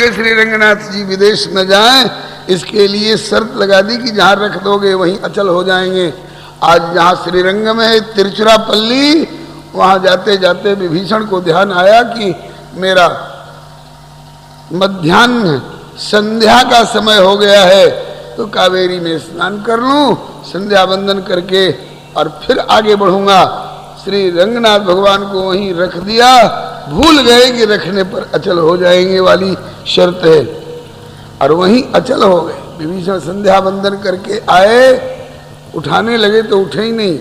करके श्री रंगनाथ जी विदेश न जाएं, इसके लिए शर्त लगा दी कि जहां रख दोगे वहीं अचल हो जाएंगे। आज जहां श्रीरंगम है तिरुचिरापल्ली, वहां जाते जाते विभीषण को ध्यान आया कि मेरा मध्याह्न संध्या का समय हो गया है, तो कावेरी में स्नान कर लूं, संध्या वंदन करके और फिर आगे बढ़ूंगा। श्री रंगनाथ भगवान को वहीं रख दिया, भूल गए कि रखने पर अचल हो जाएंगे वाली शर्त है, और वहीं अचल हो गए। विभीषण संध्या वंदन करके आए, उठाने लगे तो उठे ही नहीं।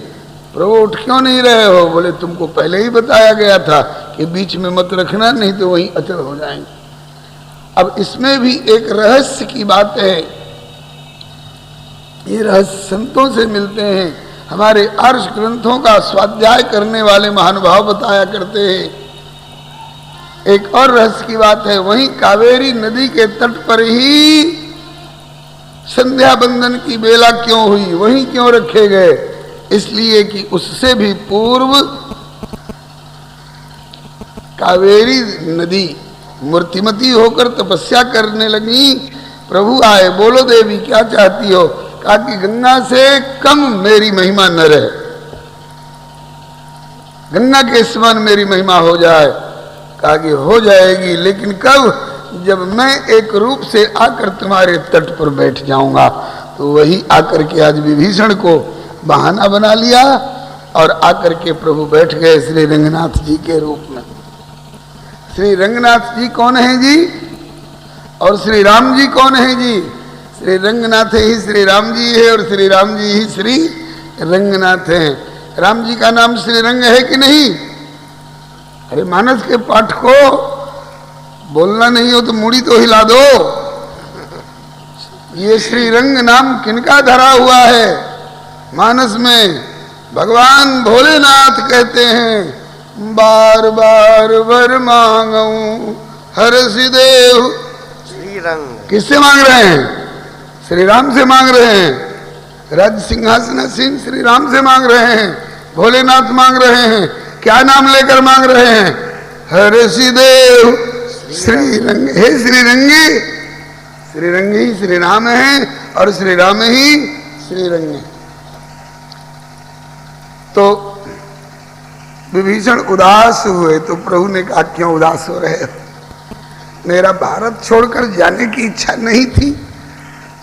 प्रभु उठ क्यों नहीं रहे हो? बोले तुमको पहले ही बताया गया था कि बीच में मत रखना, नहीं तो वहीं अचल हो जाएंगे। अब इसमें भी एक रहस्य की बात है, ये रहस्य संतों से मिलते हैं, हमारे आर्ष ग्रंथों का स्वाध्याय करने वाले महानुभाव बताया करते हैं। एक और रहस्य की बात है, वहीं कावेरी नदी के तट पर ही संध्या बंदन की बेला क्यों हुई, वहीं क्यों रखे गए? इसलिए कि उससे भी पूर्व कावेरी नदी मूर्तिमती होकर तपस्या करने लगी। प्रभु आए, बोलो देवी क्या चाहती हो? कहा कि गंगा से कम मेरी महिमा न रहे, गंगा के समान मेरी महिमा हो जाए। कहा कि हो जाएगी, लेकिन कब? जब मैं एक रूप से आकर तुम्हारे तट पर बैठ जाऊंगा। तो वही आकर के आज विभीषण को बहाना बना लिया और आकर के प्रभु बैठ गए श्री रंगनाथ जी के रूप में। श्री रंगनाथ जी कौन है जी? और श्री राम जी कौन है जी? श्री रंगनाथ ही श्री राम जी है और श्री राम जी ही श्री रंगनाथ हैं। राम जी का नाम श्री रंग है कि नहीं? अरे मानस के पाठ को बोलना नहीं हो तो मुड़ी तो हिला दो। ये श्री रंग नाम किनका धरा हुआ है मानस में? भगवान भोलेनाथ कहते हैं, बार बार वर मांगूं हरषि देव श्री रंग। किससे मांग रहे हैं? श्री राम से मांग रहे हैं। राज्य सिंहासनासीन श्री राम से मांग रहे हैं, भोलेनाथ मांग रहे हैं। क्या नाम लेकर मांग रहे हैं? हरषि देव श्री रंग। हे श्री रंगी, श्री रंग ही श्री राम है और श्री राम ही श्री रंग है। तो विभीषण उदास हुए तो प्रभु ने कहा क्यों उदास हो रहे हो? मेरा भारत छोड़कर जाने की इच्छा नहीं थी,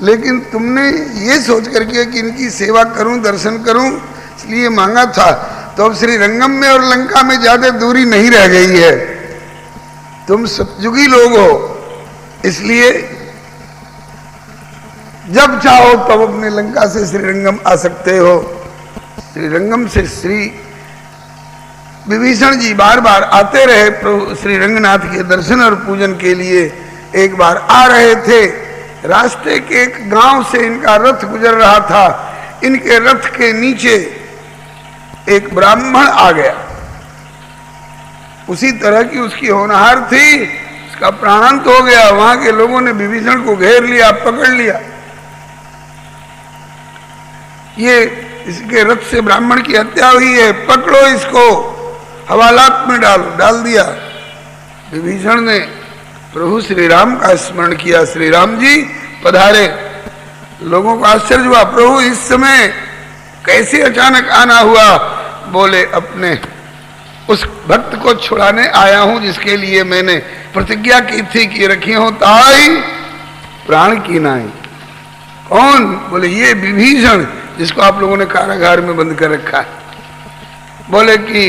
लेकिन तुमने ये सोच करके कि इनकी सेवा करूं, दर्शन करूं, इसलिए मांगा था। तो अब श्री रंगम में और लंका में ज्यादा दूरी नहीं रह गई है, तुम सतयुगी लोग हो, इसलिए जब चाहो तब अपने लंका से श्रीरंगम आ सकते हो। श्रीरंगम से श्री विभीषण जी बार बार आते रहे प्रभु श्री रंगनाथ के दर्शन और पूजन के लिए। एक बार आ रहे थे, रास्ते के एक गांव से इनका रथ गुजर रहा था। इनके रथ के नीचे एक ब्राह्मण आ गया, उसी तरह की उसकी होनहार थी, उसका प्राणांत हो गया। वहां के लोगों ने विभीषण को घेर लिया, पकड़ लिया। ये इसके रथ से ब्राह्मण की हत्या हुई है, पकड़ो इसको, हवालात में डालो। डाल दिया। विभीषण ने प्रभु श्री राम का स्मरण किया, श्री राम जी पधारे। लोगों को आश्चर्य हुआ, प्रभु इस समय कैसे अचानक आना हुआ? बोले अपने उस भक्त को छुड़ाने आया हूं जिसके लिए मैंने प्रतिज्ञा की थी कि रखी हो ताई प्राण की नाई। कौन? बोले ये विभीषण, जिसको आप लोगों ने कारागार में बंद कर रखा है। बोले कि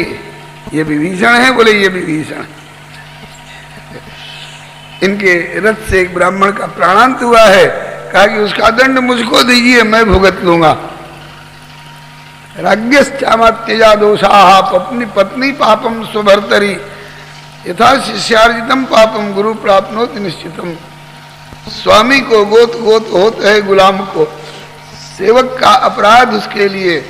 ये विभीषण है? बोले ये विभीषण। इनके रथ से एक ब्राह्मण का प्राणांत हुआ है, कहा कि उसका दंड मुझको दीजिए, मैं भुगत लूंगा। राज्ञश्चामात्यजा दोषाः पत्नी पत्नी पापम स्वभर्तरी यथा शिष्यार्जितम पापम गुरु प्राप्नोति निश्चितम। स्वामी को गोत गोत होता है गुलाम को। सेवक का अपराध उसके लिए,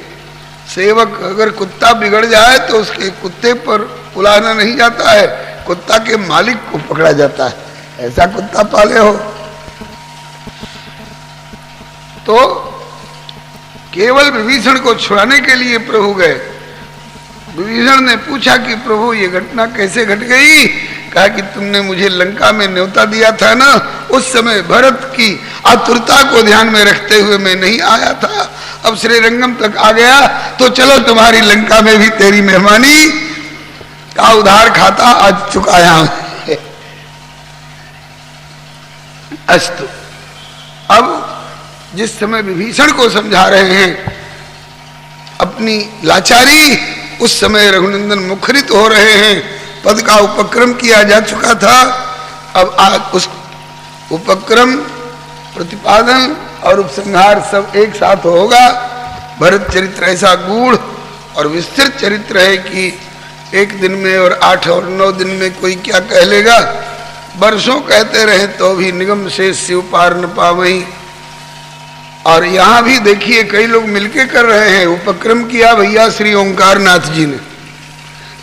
सेवक अगर कुत्ता बिगड़ जाए तो उसके कुत्ते पर उलाना नहीं जाता है, कुत्ता के मालिक को पकड़ा जाता है। ऐसा कुत्ता पाले हो तो केवल विभीषण को छुड़ाने के लिए प्रभु गए। विभीषण ने पूछा कि प्रभु ये घटना कैसे घट गई? कहा कि तुमने मुझे लंका में न्योता दिया था ना, उस समय भरत की आतुरता को ध्यान में रखते हुए मैं नहीं आया था। अब श्रीरंगम तक आ गया तो चलो तुम्हारी लंका में भी तेरी मेहमानी का उधार खाता आज चुकाया हूं। अस्तु। अब जिस समय विभीषण को समझा रहे हैं अपनी लाचारी, उस समय रघुनंदन मुखरित हो रहे हैं। पद का उपक्रम किया जा चुका था, अब आज उस उपक्रम, प्रतिपादन और उपसंहार सब एक साथ होगा। भरत चरित्र ऐसा गूढ़ और विस्तृत चरित्र है कि एक दिन में और 8 और 9 दिन में कोई क्या कह लेगा। वर्षों कहते रहे तो भी निगम से शिव पार न पावई। और यहां भी देखिए कई लोग मिलके कर रहे हैं। उपक्रम किया भैया श्री ओंकार नाथ जी ने,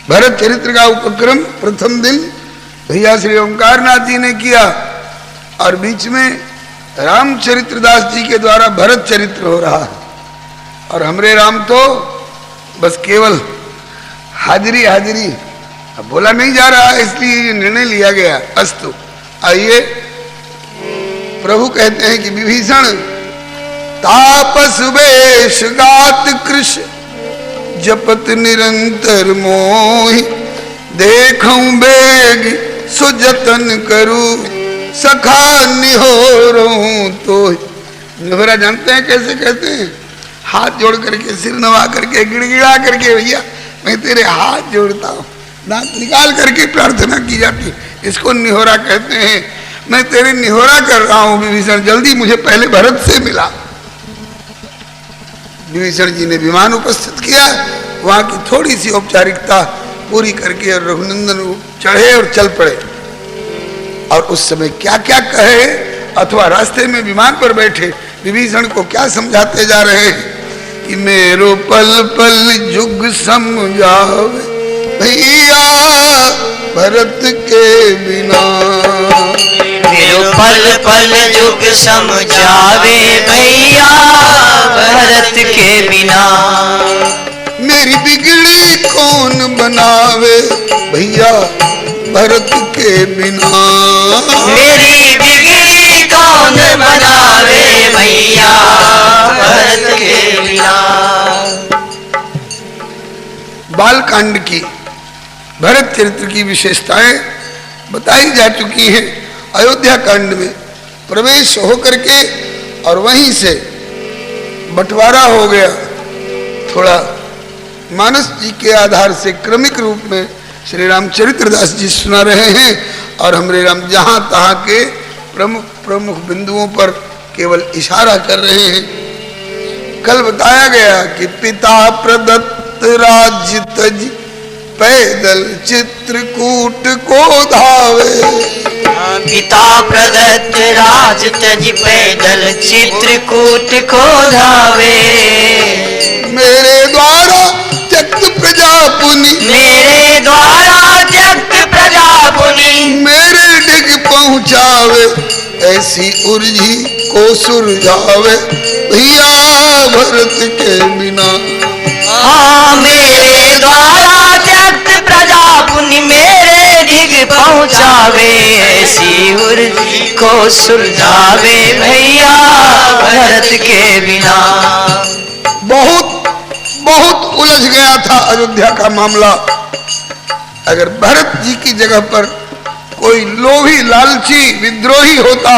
भरत चरित्र का उपक्रम प्रथम दिन भैया श्री ओंकार नाथ जी ने किया, और बीच में रामचरित्रदास जी के द्वारा भरत चरित्र हो रहा है। और हमरे राम तो बस केवल हाजिरी हाजिरी, अब बोला नहीं जा रहा, इसलिए ये निर्णय लिया गया। अस्तु। आइए, प्रभु कहते हैं कि विभीषण तापस वेश गात कृष्ण जपत निरंतर मोहि, देखूं बेग सुजतन करू सखा निहोरूं तो। निहोरा जानते हैं कैसे कहते हैं? हाथ जोड़ करके, सिर नवा करके, गिड़गिड़ा करके, भैया मैं तेरे हाथ जोड़ता हूं, दांत निकाल करके प्रार्थना की जाती, इसको निहोरा कहते हैं। मैं तेरे निहोरा कर रहा हूं विभीषण, जल्दी मुझे पहले भरत से मिला। विभीषण जी ने विमान उपस्थित किया, वहां की थोड़ी सी औपचारिकता पूरी करके और रघुनंदन चढ़े और चल पड़े। और उस समय क्या क्या कहे, अथवा रास्ते में विमान पर बैठे विभीषण को क्या समझाते जा रहे हैं कि मेरो पल पल जुग समझावे भैया भरत के बिना, मेरो पल पल जुग समझावे भैया भरत के बिना, मेरी बिगड़ी कौन बनावे भैया भरत के बिना, मेरी बिगड़ी कौन बनावे भैया भरत के बिना। बालकांड की, भरत चरित्र की विशेषताएं बताई जा चुकी हैं। अयोध्या कांड में प्रवेश होकर के और वहीं से बंटवारा हो गया। थोड़ा मानस जी के आधार से क्रमिक रूप में श्री रामचरित्रदास जी सुना रहे हैं, और हमरे राम जहां तहां के प्रमुख प्रमुख बिंदुओं पर केवल इशारा कर रहे हैं। कल बताया गया कि पिता प्रदत्त राज्य तज पैदल चित्रकूट को धावे, पिता प्रदत्त राज तज पैदल चित्रकूट को धावे, मेरे द्वारा त्यक्त प्रजा पुनि, मेरे द्वारा त्यक्त प्रजा पुनि, मेरे डिग पहुंचावे ऐसी उर्जी को सुरझावे भैया भरत के बिना। हाँ, मेरे द्वारा त्यक्त प्रजा पुनि, मेरे डिग पहुंचावे ऐसी उर्जी को सुलझावे भैया भरत के बिना। बहुत बहुत उलझ गया था अयोध्या का मामला। अगर भरत जी की जगह पर कोई लोभी लालची विद्रोही होता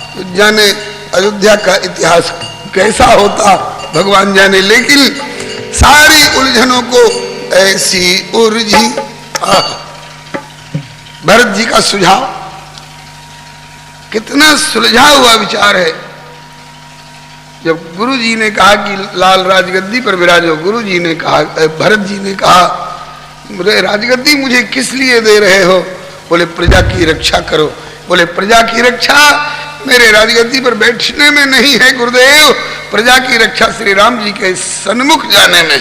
तो जाने अयोध्या का इतिहास कैसा होता, भगवान जाने। लेकिन सारी उलझनों को ऐसी उर्जी, भरत जी का सुझाव कितना सुलझा हुआ विचार है। जब गुरु जी ने कहा कि लाल राजगद्दी पर विराजो, गुरु जी ने कहा, भरत जी ने कहा राजगद्दी मुझे किस लिए दे रहे हो? बोले प्रजा की रक्षा करो। बोले प्रजा की रक्षा मेरे राजगद्दी पर बैठने में नहीं है गुरुदेव, प्रजा की रक्षा श्री राम जी के सन्मुख जाने में।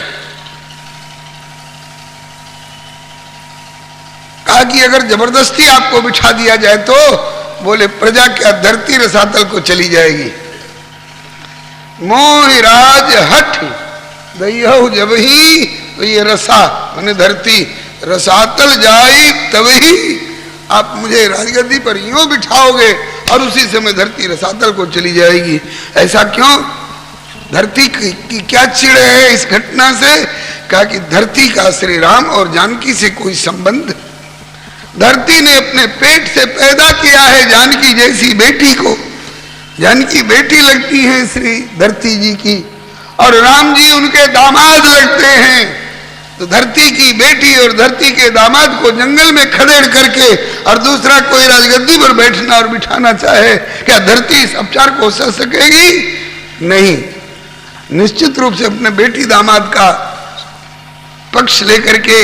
कहा कि अगर जबरदस्ती आपको बिठा दिया जाए तो, बोले प्रजा क्या धरती रसातल को चली जाएगी। मोह राज हठ दयहु जब ही, तो ये रसा माने धरती रसातल जाई तब ही आप मुझे राजगद्दी पर यूं बिठाओगे और उसी समय धरती रसातल को चली जाएगी। ऐसा क्यों? धरती की क्या चिड़ है इस घटना से? कहा कि धरती का श्री राम और जानकी से कोई संबंध। धरती ने अपने पेट से पैदा किया है जानकी जैसी बेटी को। जानकी बेटी लगती है श्री धरती जी की और राम जी उनके दामाद लगते हैं। तो धरती की बेटी और धरती के दामाद को जंगल में खदेड़ करके और दूसरा कोई राजगद्दी पर बैठना और बिठाना चाहे, क्या धरती इस अपचार को सह सकेगी? नहीं। निश्चित रूप से अपने बेटी दामाद का पक्ष लेकर के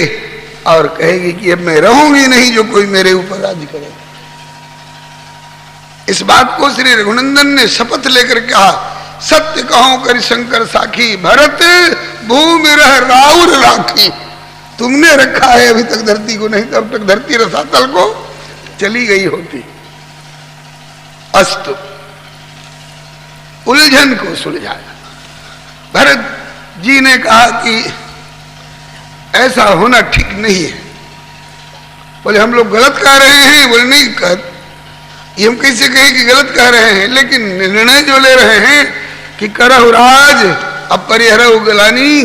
और कहेगी कि अब मैं रहूंगी नहीं जो कोई मेरे ऊपर राज्य करे। इस बात को श्री रघुनंदन ने शपथ लेकर कहा, सत्य कहो कर शंकर साखी, भरत भूमि रह राउर राखी। तुमने रखा है अभी तक धरती को, नहीं तो अब तक धरती रसातल को चली गई होती। अस्तु, उलझन को सुलझाया। भरत जी ने कहा कि ऐसा होना ठीक नहीं है। बोले हम लोग गलत कह रहे हैं? बोले नहीं कह, ये हम कैसे कहें कि गलत कह रहे हैं, लेकिन निर्णय जो ले रहे हैं कि करहु राज अपरिहरहु गलानी,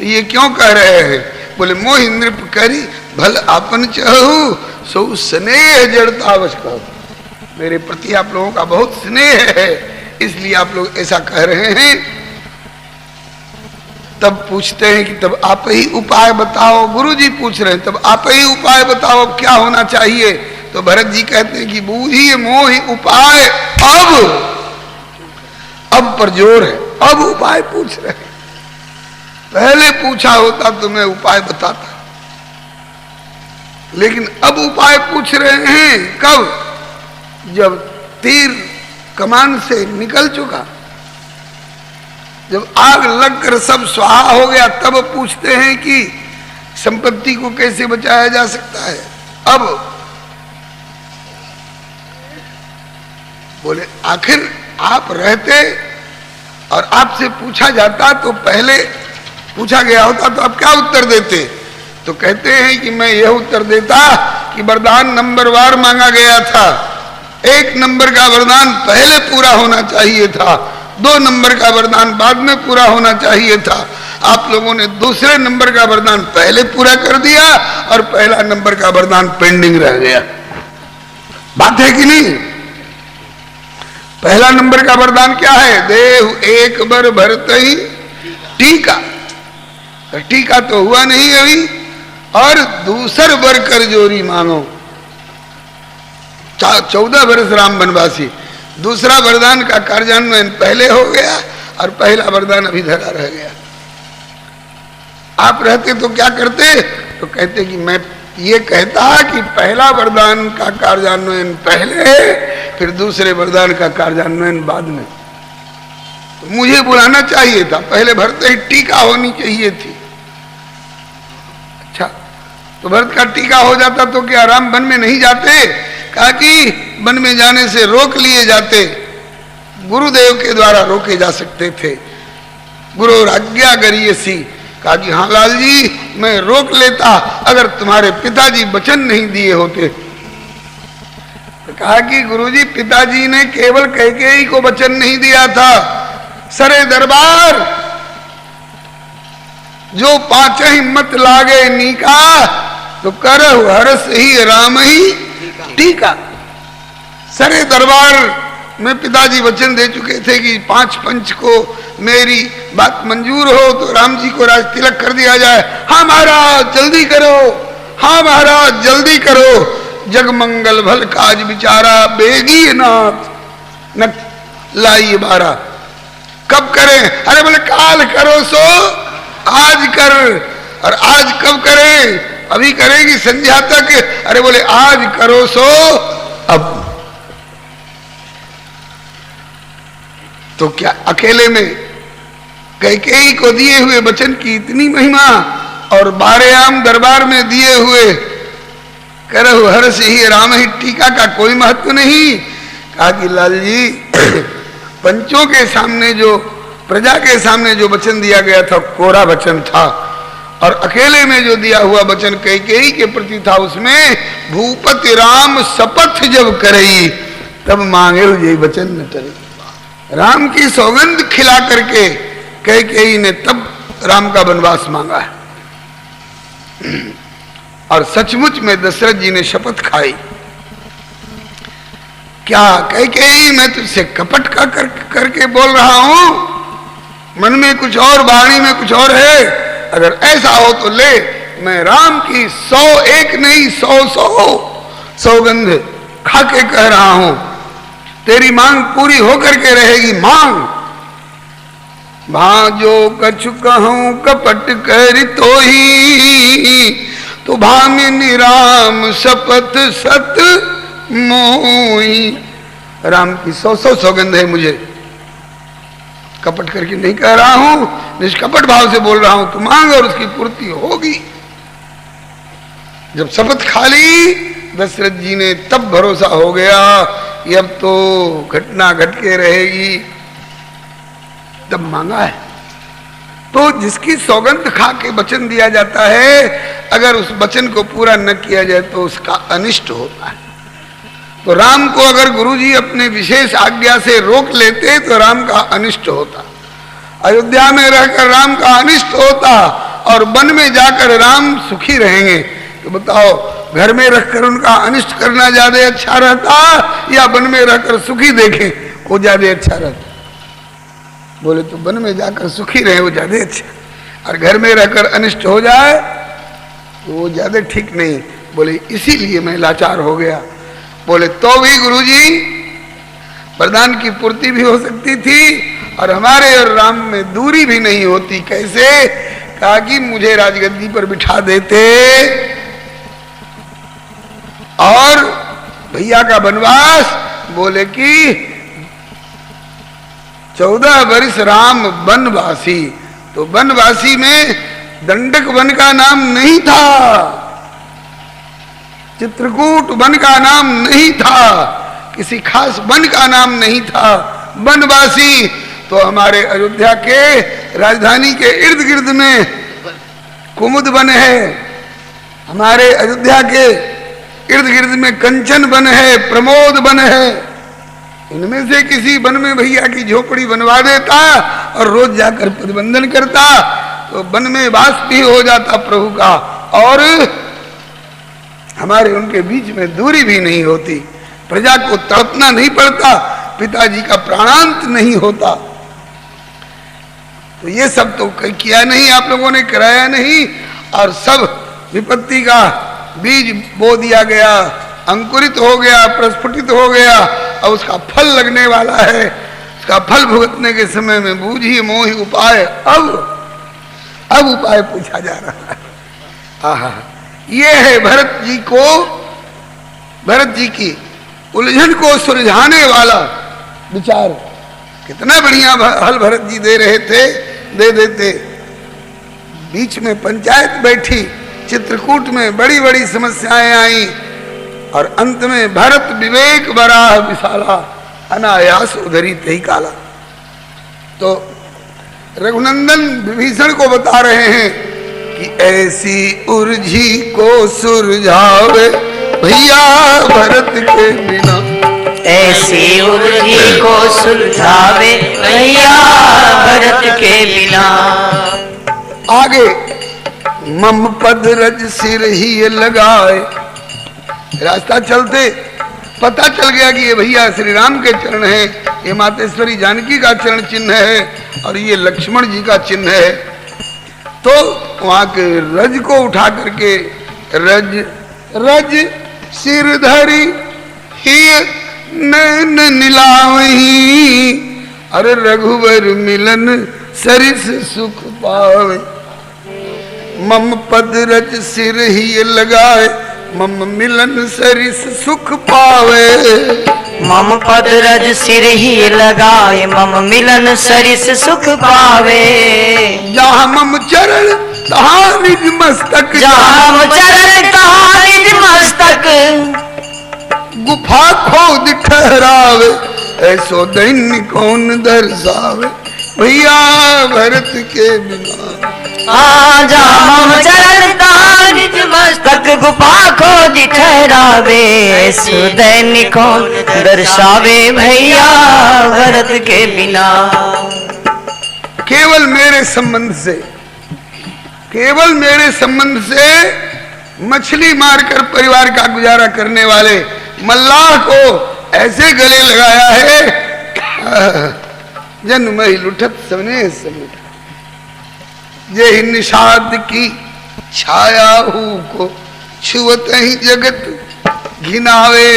ये क्यों कह रहे हैं? बोले मोहि नृप करी भल आपन चाहू सो स्नेह जड़तावश कहो। मेरे प्रति आप लोगों का बहुत स्नेह है, इसलिए आप लोग ऐसा कह रहे हैं। तब पूछते हैं कि तब आप ही उपाय बताओ। गुरु जी पूछ रहे हैं तब आप ही उपाय बताओ क्या होना चाहिए। तो भरत जी कहते हैं कि बूझिए मोहि उपाय अब पर जोर है, अब उपाय पूछ रहे हैं। पहले पूछा होता तो मैं उपाय बताता, लेकिन अब उपाय पूछ रहे हैं। कब? जब तीर कमान से निकल चुका, जब आग लगकर सब स्वाहा हो गया, तब पूछते हैं कि संपत्ति को कैसे बचाया जा सकता है। अब बोले आखिर आप रहते और आपसे पूछा जाता तो पहले पूछा गया होता तो आप क्या उत्तर देते? तो कहते हैं कि मैं यह उत्तर देता कि वरदान नंबरवार मांगा गया था। 1 नंबर का वरदान पहले पूरा होना चाहिए था, 2 नंबर का वरदान बाद में पूरा होना चाहिए था। आप लोगों ने दूसरे नंबर का वरदान पहले पूरा कर दिया और पहला नंबर का वरदान पेंडिंग रह गया। बात है कि नहीं? पहला नंबर का वरदान क्या है? देव एक बर भरतहि टीका। टीका तो हुआ नहीं अभी, और दूसर बर कर जोरी मांगो। 14 वर्ष राम वनवासी, दूसरा वरदान का कार्यान्वयन पहले हो गया और पहला वरदान अभी धरा रह गया। आप रहते तो क्या करते? तो कहते कि मैं ये कहता कि पहला वरदान का कार्यान्वयन पहले, फिर दूसरे वरदान का कार्यान्वयन बाद में। तो मुझे बुलाना चाहिए था, पहले भरते ही टीका होनी चाहिए थी। अच्छा, तो भरत का टीका हो जाता तो क्या राम वन में नहीं जाते? कहा कि वन में जाने से रोक लिए जाते, गुरुदेव के द्वारा रोके जा सकते थे। गुरु आज्ञा करियसी। कहा कि हाँ लाल जी मैं रोक लेता अगर तुम्हारे पिताजी वचन नहीं दिए होते। तो कहा कि गुरुजी पिताजी ने केवल कैकेयी को वचन नहीं दिया था, सरे दरबार जो 5 मत लागे नीका, तो करहु हर्ष ही राम ही टीका। सरे दरबार में पिताजी वचन दे चुके थे कि 5 पंच को मेरी बात मंजूर हो तो राम जी को राज तिलक कर दिया जाए। हाँ महाराज जल्दी करो, हाँ महाराज जल्दी करो, जगमंगल भल काज बिचारा, बेगी नाथ न लाई बारा। कब करें? अरे बोले काल करो सो आज कर। और आज कब करें? अभी करेगी संध्या तक। अरे बोले आज करो सो अब। तो क्या अकेले में कैकेयी को दिए हुए वचन की इतनी महिमा और 12 आम दरबार में दिए हुए करहु हर्ष ही राम ही टीका का कोई महत्व नहीं? कहा कि लाल जी पंचों के सामने जो, प्रजा के सामने जो वचन दिया गया था कोरा वचन था, और अकेले में जो दिया हुआ वचन कैकेयी के प्रति था, उसमें भूपति राम शपथ जब करई तब मांगे ये वचन न टरे। राम की सौगंध खिला करके कैकेयी ने तब राम का वनवास मांगा है। और सचमुच में दशरथ जी ने शपथ खाई। क्या कैकेयी मैं तुझसे कपट का करके बोल रहा हूं? मन में कुछ और, वाणी में कुछ और है। अगर ऐसा हो तो ले, मैं राम की 101 नहीं 100 सौगंध खा के कह रहा हूं, तेरी मांग पूरी होकर के रहेगी। मांग भाजो कछु कहूं कपट कर तो ही, तो भामिनी राम शपथ सत मोही। राम की 100 सौगंध है, मुझे कपट करके नहीं कह रहा हूं, निष्कपट भाव से बोल रहा हूं। तो मांग और उसकी पूर्ति होगी। जब शपथ खा ली दशरथ जी ने, तब भरोसा हो गया कि अब तो घटना घट के रहेगी। तब मांगा है। तो जिसकी सौगंध खा के वचन दिया जाता है, अगर उस वचन को पूरा न किया जाए तो उसका अनिष्ट होता है। तो राम को अगर गुरुजी अपने विशेष आज्ञा से रोक लेते तो राम का अनिष्ट होता। अयोध्या में रहकर राम का अनिष्ट होता और वन में जाकर राम सुखी रहेंगे। तो बताओ, घर में रखकर उनका अनिष्ट करना ज्यादा अच्छा रहता या वन में रहकर सुखी देखें वो ज्यादा अच्छा रहता? बोले तो वन में जाकर सुखी रहे वो ज्यादा अच्छा, और घर में रहकर अनिष्ट हो जाए तो वो ज्यादा ठीक नहीं। बोले इसीलिए मैं लाचार हो गया। बोले तो भी गुरुजी वरदान की पूर्ति भी हो सकती थी और हमारे और राम में दूरी भी नहीं होती। कैसे? कहा कि मुझे राजगद्दी पर बिठा देते और भैया का वनवास, बोले कि 14 वर्ष राम वनवासी। तो वनवासी में दंडक वन का नाम नहीं था, चित्रकूट वन का नाम नहीं था, किसी खास वन का नाम नहीं था। वनवासी तो हमारे अयोध्या के राजधानी के इर्द गिर्द में कुमुद वन है, हमारे अयोध्या के इर्द गिर्द में कंचन वन है, प्रमोद वन है। इनमें से किसी वन में भैया की झोपड़ी बनवा देता और रोज जाकर पदबंधन करता तो वन में वास भी हो जाता प्रभु का, और हमारे उनके बीच में दूरी भी नहीं होती, प्रजा को तड़पना नहीं पड़ता, पिताजी का प्राणांत नहीं होता। तो ये सब तो किया नहीं, आप लोगों ने कराया नहीं, और सब विपत्ति का बीज बो दिया गया, अंकुरित हो गया, प्रस्फुटित हो गया, और उसका फल लगने वाला है। उसका फल भुगतने के समय में बूझी मोहि उपाय, अब उपाय पूछा जा रहा है। आहा, ये है भरत जी को, भरत जी की उलझन को सुलझाने वाला विचार। कितना बढ़िया हल भरत जी दे रहे थे, दे देते। बीच में पंचायत बैठी, चित्रकूट में बड़ी बड़ी समस्याएं आई, और अंत में भरत विवेक बराह विशाला, अनायास उधरी तही काला। तो रघुनंदन विभीषण को बता रहे हैं कि ऐसी उर्जी को सुलझावे भैया भरत के बिना, ऐसी उर्जी को सुलझावे भैया भरत के बिना। आगे मम पद रज सिर ही लगाए। रास्ता चलते पता चल गया कि ये भैया श्री राम के चरण है, ये मातेश्वरी जानकी का चरण चिन्ह है, और ये लक्ष्मण जी का चिन्ह है। तो वहां के रज को उठा करके रज रज सिर धरी ही नैन नीलावही, अरे रघुवर मिलन सरिस सुख पावे। मम पद रज सिर ही लगाए, मम मिलन सरिस सुख पावे। मम पद रज सिर ही लगाए, मम मिलन सरिस सुख पावे। जहाँ मम चरण तहाँ निज मस्तक, जहाँ मम चरण तहाँ निज मस्तक। गुफा खोद ठहरावे, ऐसो दैन्य कौन दर्शावे। भैया भरत के बिना। आजा मम चरण तार निज मस्तक गुफा खोज ठहरावे, सुदैनिक कौन दर्शावे भैया भरत के बिना। केवल मेरे संबंध से, केवल मेरे संबंध से मछली मारकर परिवार का गुजारा करने वाले मल्लाह को ऐसे गले लगाया है, जन्म ही लुठत सबने समेटा। ये निषाद की छाया हूँ को छुअत ही जगत घिनावे,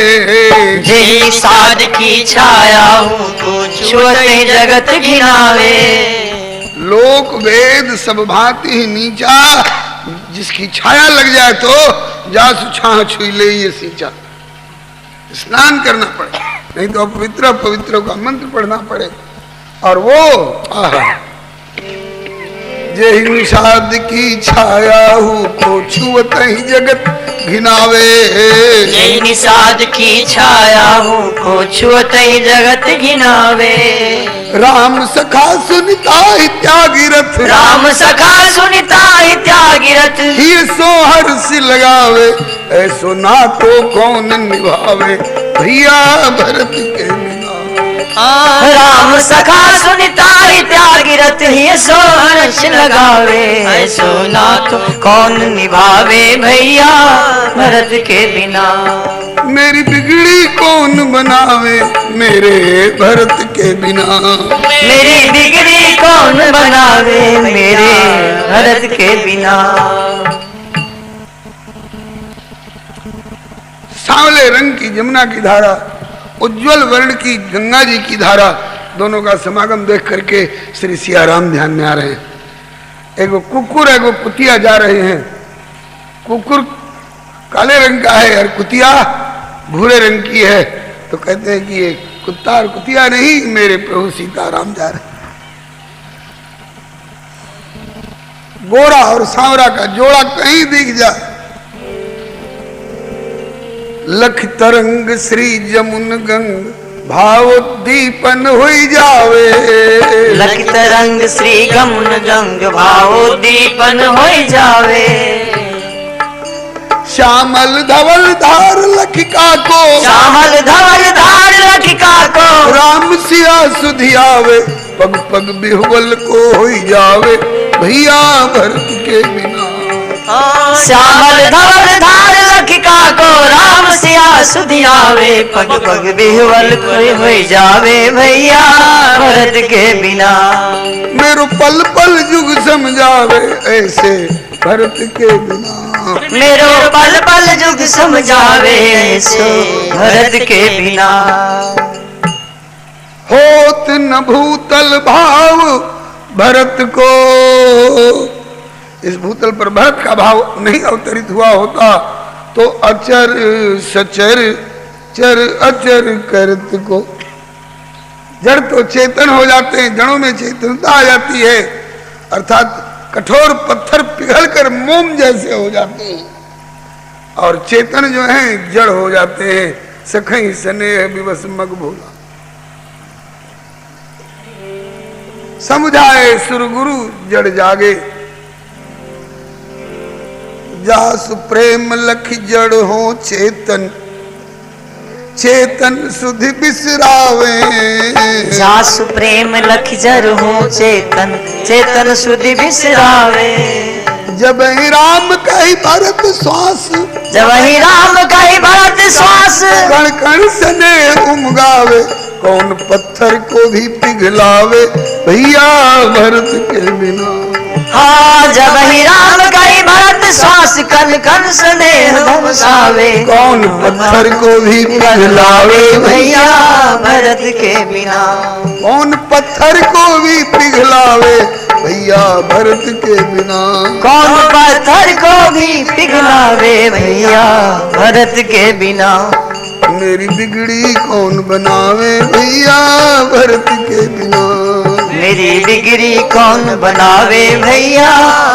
जे निषाद की छाया हूँ को छुअत ही जगत घिनावे। लोक वेद सब भांति ही नीचा, जिसकी छाया लग जाए तो जासु छाह छुई ले ये सींचा। स्नान करना पड़े, नहीं तो अपवित्र पवित्र का मंत्र पढ़ना पड़े। और वो जय निषाद की छाया हूँ को छुअत ही जगत घिनावे, जय निषाद की छाया हूँ को छुअत ही जगत घिनावे। राम सखा सुनिता त्यागी रथ, राम सखा सुनिता त्यागी रथ। ही सो हर्ष लगावे, ऐसो ना तो कौन निभावे भैया भरत के बिना। राम सखा सुनिता त्यागी रथ, ही सो हर्ष लगावे, ऐसो ना तो कौन निभावे भैया भरत के बिना। मेरी बिगड़ी कौन बनावे मेरे भरत के बिना, मेरी बिगड़ी कौन बनावे मेरे भरत के बिना। सांवले रंग की जमुना की धारा, उज्जवल वर्ण की गंगा जी की धारा, दोनों का समागम देख करके श्री सियाराम ध्यान में आ रहे हैं। एगो कुकुर एगो कुतिया जा रहे हैं। कुकुर काले रंग का है और कुतिया भूरे रंग की है, तो कहते हैं कि ये कुत्ता और कुतिया नहीं, मेरे प्रभु सीताराम जा रहे। गोरा और सांवरा का जोड़ा कहीं दिख जाए, लख तरंग श्री जमुन गंग भावोद्दीपन हुई जावे, लख तरंग श्री गमुन गंग भावोद्दीपन हुई जावे। श्यामल धवल धार लखिका को, श्यामल धवल धार लखिका को, राम सिया सुधियावे, पग पग बिहुबल को हुई जावे भैया भरत के बिना। श्यामल धवल धार लखिका को, राम सिया सुधियावे, पग पग बिहुबल को हुई जावे भैया भरत के बिना। मेरो पल पल जुग समझावे, ऐसे भरत के बिना। मेरो पल पल जुग समझावे, ऐसे भरत के बिना। होत न भूतल भाव भरत को, इस भूतल पर भरत का भाव नहीं अवतरित हुआ होता तो अचर सचर चर अचर करत को। जड़ तो चेतन हो जाते हैं, जड़ों में चेतनता आ जाती है, अर्थात कठोर पत्थर पिघलकर मोम जैसे हो जाते हैं, और चेतन जो है जड़ हो जाते हैं। सखई स्नेह विवश मग भोला, समझाए सुरगुरु जड़ जागे, जासु प्रेम लख जड़ हो चेतन, चेतन सुधि बिसरावे। जासु प्रेम लख जड़ हो चेतन, चेतन सुधि बिसरावे। जब ही राम कही भरत श्वास, जब ही राम कही भरत श्वास, कण कण स्नेह उमगावे, कौन पत्थर को भी पिघलावे भैया भरत के बिना। हाँ, जब ही राम कही भरत श्वास, कन कन स्नेह धमसावे, कौन पत्थर को भी पिघलावे भैया भरत के बिना। कौन पत्थर को भी पिघलावे भैया भरत के बिना। कौन पत्थर को भी पिघलावे भैया भरत के बिना। मेरी बिगड़ी कौन बनावे भैया भरत के बिना। मेरी बिगड़ी कौन बनावे भैया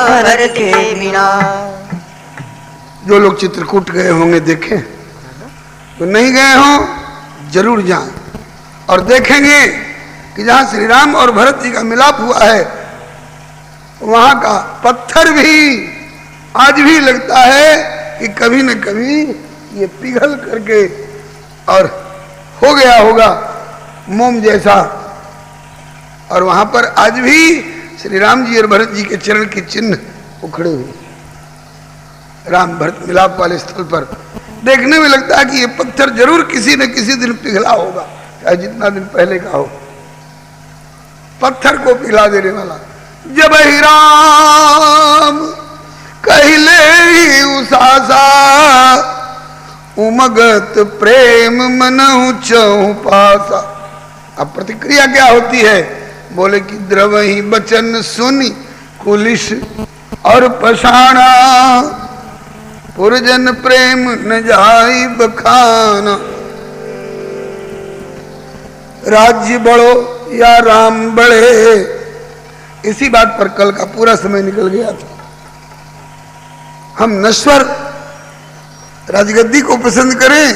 भरत के बिना। जो लोग चित्रकूट गए होंगे देखें, तो नहीं गए हों जरूर जाएं और देखेंगे कि जहां श्री राम और भरत जी का मिलाप हुआ है वहां का पत्थर भी आज भी लगता है कि कभी न कभी ये पिघल करके और हो गया होगा मोम जैसा। और वहां पर आज भी श्री राम जी और भरत जी के चरण के चिन्ह उखड़े हुए, राम भरत मिलाप वाले स्थल पर देखने में लगता है कि ये पत्थर जरूर किसी न किसी दिन पिघला होगा, चाहे जितना दिन पहले का हो, पत्थर को पिघला देने वाला। जब ही राम कहले ही उसासा उमगत प्रेम मनहु चहु पासा। अब प्रतिक्रिया क्या होती है? बोले कि द्रवही बचन सुनी कुलिश और पशाना पुरजन प्रेम न जाई बखाना। राज्य बढ़ो या राम बढ़े, इसी बात पर कल का पूरा समय निकल गया था। हम नश्वर राजगद्दी को पसंद करें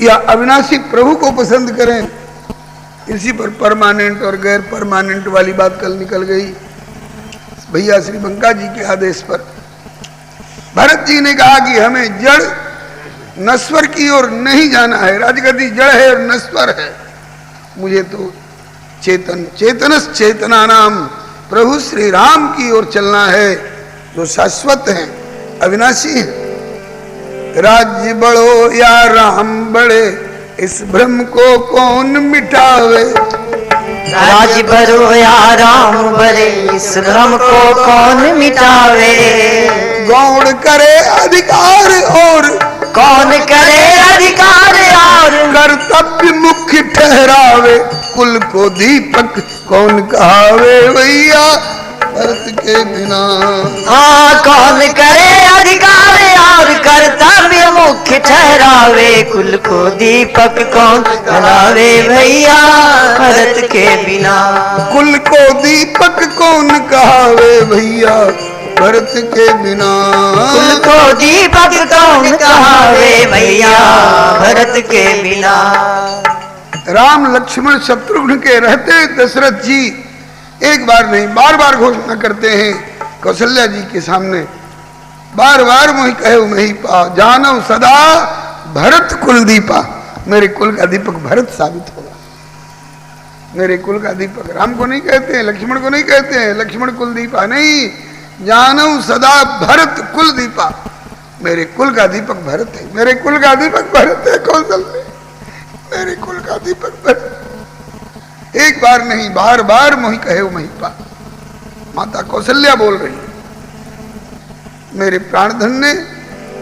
या अविनाशी प्रभु को पसंद करें, इसी पर परमानेंट और गैर परमानेंट वाली बात कल निकल गई। भैया श्री बंका जी के आदेश पर भरत जी ने कहा कि हमें जड़ नश्वर की ओर नहीं जाना है, राजगद्दी जड़ है और नश्वर है, मुझे तो चेतन चेतनस चेतना नाम प्रभु श्री राम की ओर चलना है, जो शाश्वत हैं, अविनाशी हैं। राज्य बढ़ो या राम बढ़े, इस भ्रम को कौन मिटावे। राज्य बढ़ो या राम बढ़े, इस भ्रम को कौन मिटावे। गौड़ करे अधिकार और कौन करे अधिकार और कर्तव्य मुख्य ठहरावे। कुल को दीपक कौन कहावे भैया भरत के बिना। हाँ, कौन करे अधिकार और कर्तव्य मुख्य ठहरावे। कुल को दीपक कौन बनावे भैया भरत के बिना। कुल को दीपक कौन कहावे भैया भरत के बिना। कुल को दीपक कौन कहावे भैया भरत के बिना। राम लक्ष्मण शत्रुघ्न के रहते दशरथ जी एक बार नहीं बार बार घोषणा करते हैं कौशल्या जी के सामने, बार बार मोहि कहे मही पा जानव सदा भरत कुल दीपा। मेरे कुल का दीपक भरत साबित होगा। मेरे कुल का दीपक राम को नहीं कहते हैं, लक्ष्मण को नहीं कहते हैं, लक्ष्मण कुल दीपा नहीं, जानव सदा भरत कुल दीपा। मेरे कुल का दीपक भरत है, मेरे कुल का दीपक भरत है कौशल्य, मेरे कुल का दीपक भरत। एक बार नहीं बार बार मोहि कहे मही पा। माता कौशल्या बोल रही, मेरे प्राणधन ने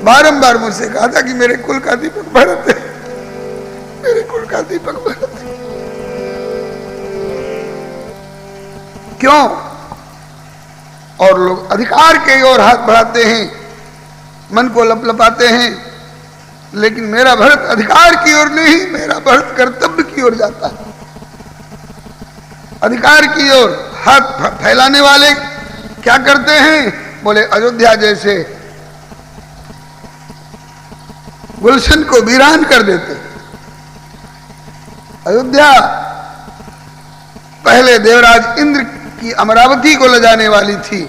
बारंबार मुझसे कहा था कि मेरे कुल का दीपक भरत है, मेरे कुल का दीपक भरत है। क्यों? और लोग अधिकार के ओर हाथ बढ़ाते हैं, मन को लपलपाते हैं, लेकिन मेरा भरत अधिकार की ओर नहीं, मेरा भरत कर्तव्य की ओर जाता है। अधिकार की ओर हाथ फैलाने वाले क्या करते हैं? बोले अयोध्या जैसे गुलशन को वीरान कर देते। अयोध्या पहले देवराज इंद्र की अमरावती को ले जाने वाली थी,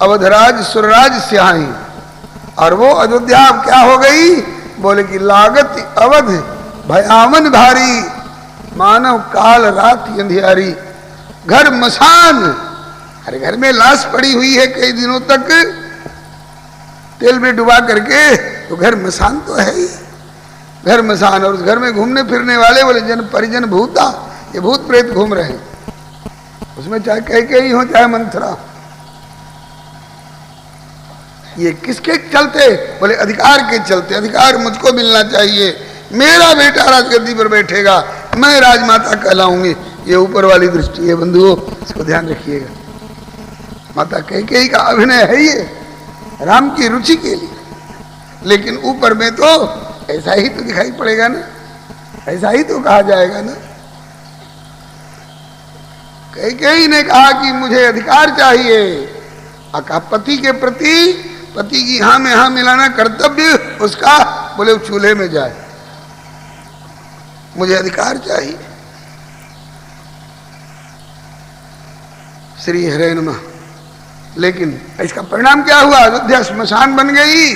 अवधराज सुरराज स्याही, और वो अयोध्या अब क्या हो गई? बोले कि लागत अवध भयावन भारी, मानव काल रात अंधियारी। घर मसान, अरे घर में लाश पड़ी हुई है कई दिनों तक तेल में डुबा करके, तो घर मसान तो है ही, घर मसान। और उस घर में घूमने फिरने वाले बोले जन परिजन भूता, ये भूत प्रेत घूम रहे हैं उसमें, चाहे कैकेयी हो चाहे मंथरा। ये किसके चलते? बोले अधिकार के चलते। अधिकार मुझको मिलना चाहिए, मेरा बेटा राजगद्दी पर बैठेगा, मैं राजमाता कहलाऊंगी। ये ऊपर वाली दृष्टि है बंधुओं, इसको ध्यान रखिएगा। माता कैकेयी का अभिनय है ये राम की रुचि के लिए, लेकिन ऊपर में तो ऐसा ही तो दिखाई पड़ेगा ना, ऐसा ही तो कहा जाएगा ना। कैकेयी ने कहा कि मुझे अधिकार चाहिए, और पति के प्रति पति की हाँ में हाँ मिलाना कर्तव्य उसका। बोले चूल्हे में जाए, मुझे अधिकार चाहिए। श्री हरे नमः। लेकिन इसका परिणाम क्या हुआ? अयोध्या श्मशान बन गई,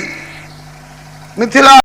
मिथिला